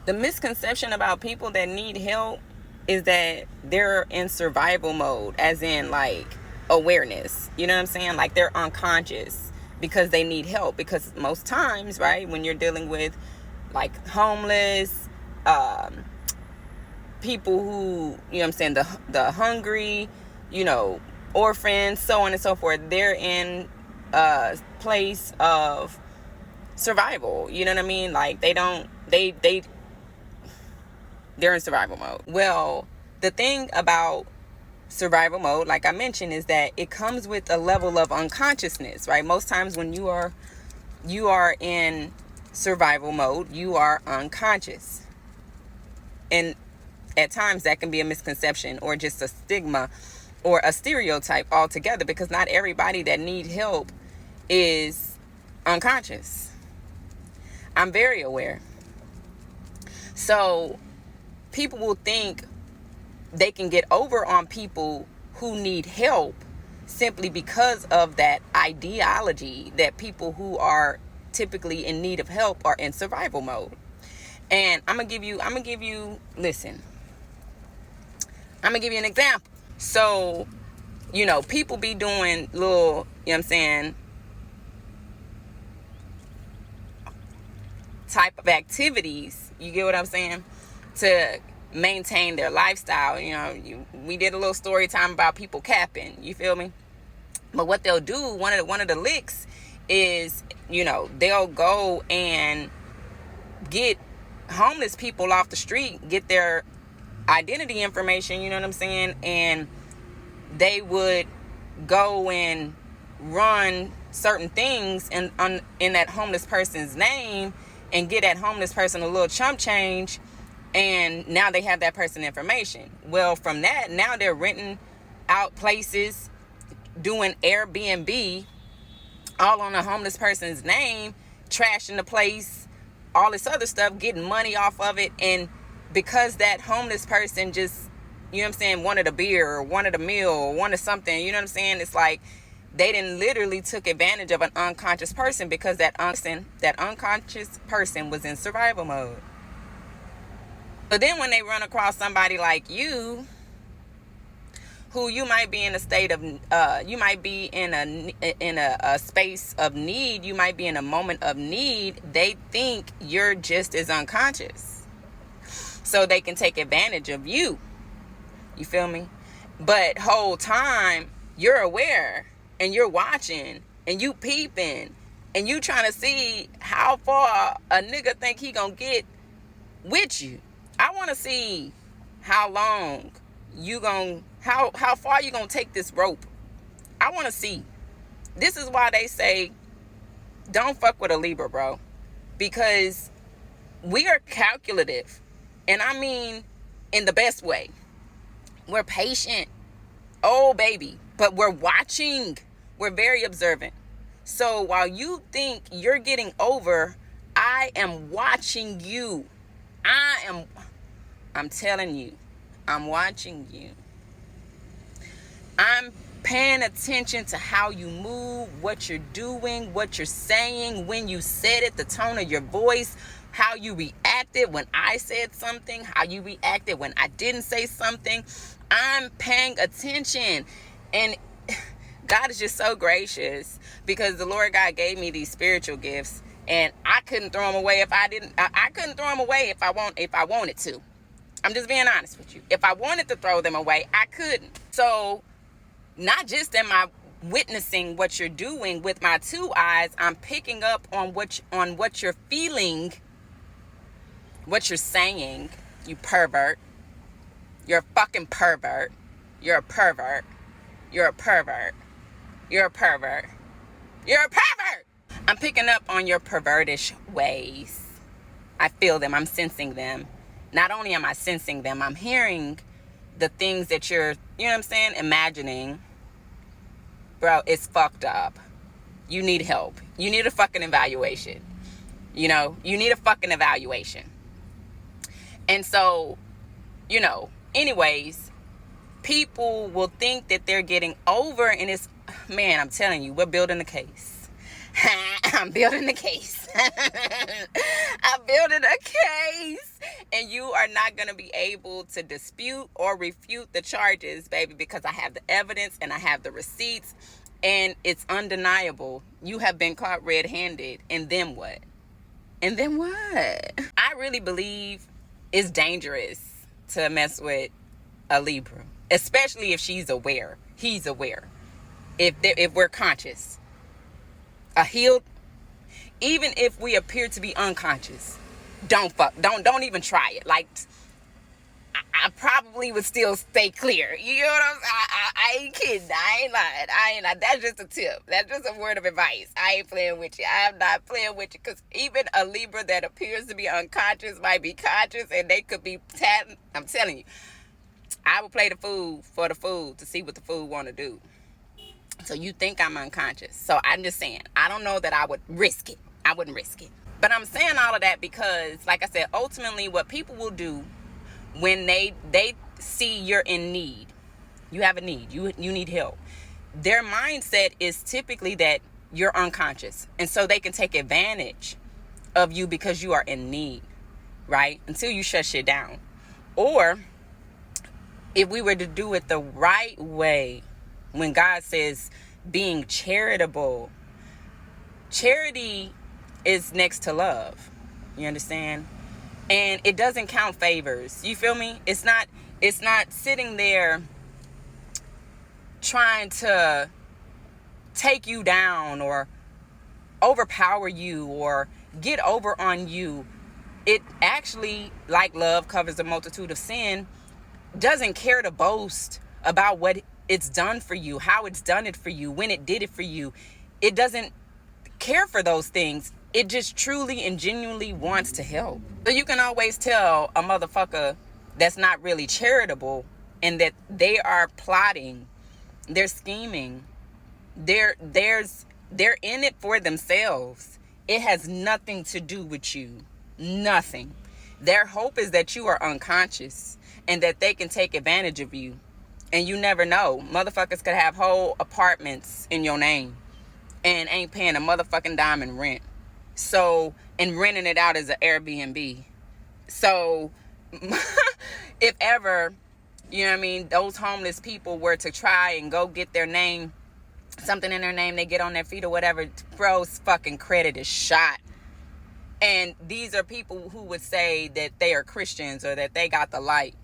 The misconception about people that need help is that they're in survival mode, as in like awareness. You know what I'm saying? Like they're unconscious because they need help. Because most times, right, when you're dealing with like homeless, people who, you know what I'm saying, the hungry, you know, orphans, so on and so forth, they're in a place of survival. You know what I mean? Like they're in survival mode. Well, the thing about survival mode, like I mentioned, is that it comes with a level of unconsciousness, right? Most times when you are in survival mode, you are unconscious. And at times that can be a misconception or just a stigma or a stereotype altogether, because not everybody that needs help is unconscious. I'm very aware. So people will think they can get over on people who need help simply because of that ideology that people who are typically in need of help are in survival mode. And I'm gonna give you an example. So, you know, people be doing little, you know what I'm saying, type of activities, you get what I'm saying, to maintain their lifestyle. You know, we did a little story time about people capping, you feel me? But what they'll do, one of the licks is, you know, they'll go and get homeless people off the street, get their identity information, you know what I'm saying, and they would go and run certain things in that homeless person's name and get that homeless person a little chump change, and now they have that person information. Well, from that, now they're renting out places, doing Airbnb, all on a homeless person's name, trashing the place, all this other stuff, getting money off of it. And because that homeless person just, you know what I'm saying, wanted a beer or wanted a meal or wanted something, you know what I'm saying, it's like they didn't literally took advantage of an unconscious person, because that unconscious person was in survival mode. But then when they run across somebody like you, who you might be in a state of, you might be in a space of need, you might be in a moment of need, they think you're just as unconscious, so they can take advantage of you. You feel me? But whole time you're aware and you're watching and you peeping and you trying to see how far a nigga think he gonna get with you. I want to see how long you gonna, how far you gonna take this rope. I want to see. This is why they say don't fuck with a Libra, bro, because we are calculative, and I mean in the best way. We're patient, oh baby, but we're watching. We're very observant. So while you think you're getting over, I am watching you. I'm telling you, I'm watching you. I'm paying attention to how you move, what you're doing, what you're saying, when you said it, the tone of your voice, how you reacted when I said something, how you reacted when I didn't say something. I'm paying attention. And God is just so gracious, because the Lord God gave me these spiritual gifts, and I couldn't throw them away if I didn't. I couldn't throw them away if I wanted to. I'm just being honest with you. If I wanted to throw them away, I couldn't. So not just am I witnessing what you're doing with my two eyes, I'm picking up on what you're feeling, what you're saying. You pervert. You're a fucking pervert. You're a pervert. You're a pervert. You're a pervert. You're a pervert. I'm picking up on your pervertish ways. I feel them. I'm sensing them. Not only am I sensing them, I'm hearing the things that you're, you know what I'm saying, imagining. Bro, it's fucked up. You need help. You need a fucking evaluation. You know, you need a fucking evaluation. And so, you know, anyways, people will think that they're getting over, and it's, man, I'm telling you, we're building the case. I'm building the case. I'm building a case. And you are not going to be able to dispute or refute the charges, baby, because I have the evidence and I have the receipts and it's undeniable. You have been caught red-handed. And then what? And then what? I really believe it's dangerous to mess with a Libra, especially if she's aware, he's aware, if we're conscious. A healed, even if we appear to be unconscious, don't even try it. Like, I probably would still stay clear. You know what I'm saying? I ain't kidding. I ain't lying. That's just a tip. That's just a word of advice. I ain't playing with you. I'm not playing with you, because even a Libra that appears to be unconscious might be conscious, and they could be I'm telling you, I would play the fool for the fool to see what the fool want to do. So you think I'm unconscious. So I'm just saying, I don't know that I would risk it. I wouldn't risk it. But I'm saying all of that because, like I said, ultimately what people will do when they see you're in need, you have a need, you need help, their mindset is typically that you're unconscious. And so they can take advantage of you because you are in need, right? Until you shut shit down. Or if we were to do it the right way, when God says being charitable, charity is next to love. You understand? And it doesn't count favors. You feel me? It's not sitting there trying to take you down or overpower you or get over on you. It actually, like love covers a multitude of sin, doesn't care to boast about what it's done for you, how it's done it for you, when it did it for you. It doesn't care for those things. It just truly and genuinely wants to help. So you can always tell a motherfucker that's not really charitable and that they are plotting, they're scheming, they're in it for themselves. It has nothing to do with you. Nothing. Their hope is that you are unconscious and that they can take advantage of you. And you never know. Motherfuckers could have whole apartments in your name and ain't paying a motherfucking dime in rent. So, and renting it out as an Airbnb. So, if ever, you know what I mean, those homeless people were to try and go get their name, something in their name, they get on their feet or whatever, bro's fucking credit is shot. And these are people who would say that they are Christians or that they got the light.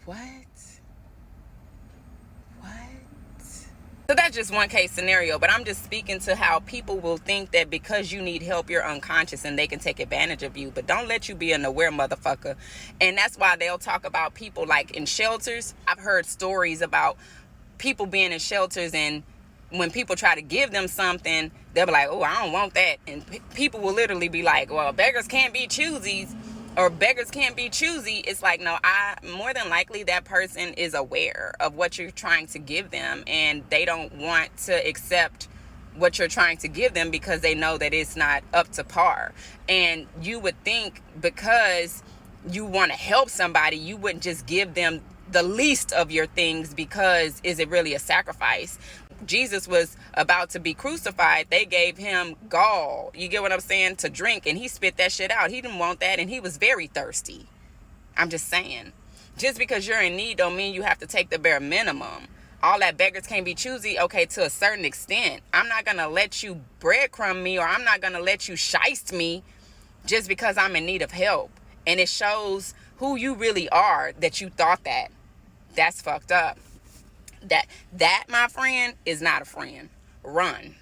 What? So that's just one case scenario, but I'm just speaking to how people will think that because you need help, you're unconscious and they can take advantage of you. But don't let you be an aware motherfucker. And that's why they'll talk about people like in shelters. I've heard stories about people being in shelters, and when people try to give them something, they'll be like, oh, I don't want that. And people will literally be like, well, beggars can't be choosies. Or beggars can't be choosy. It's like, no, more than likely that person is aware of what you're trying to give them, and they don't want to accept what you're trying to give them because they know that it's not up to par. And you would think because you want to help somebody, you wouldn't just give them the least of your things, because is it really a sacrifice? Jesus was about to be crucified. They gave him gall, you get what I'm saying, to drink, and he spit that shit out. He didn't want that, and he was very thirsty. I'm just saying, just because you're in need don't mean you have to take the bare minimum. All that beggars can't be choosy, okay, to a certain extent. I'm not gonna let you breadcrumb me, or I'm not gonna let you shiest me just because I'm in need of help. And it shows who you really are that you thought that. That's fucked up. That my friend is not a friend. Run.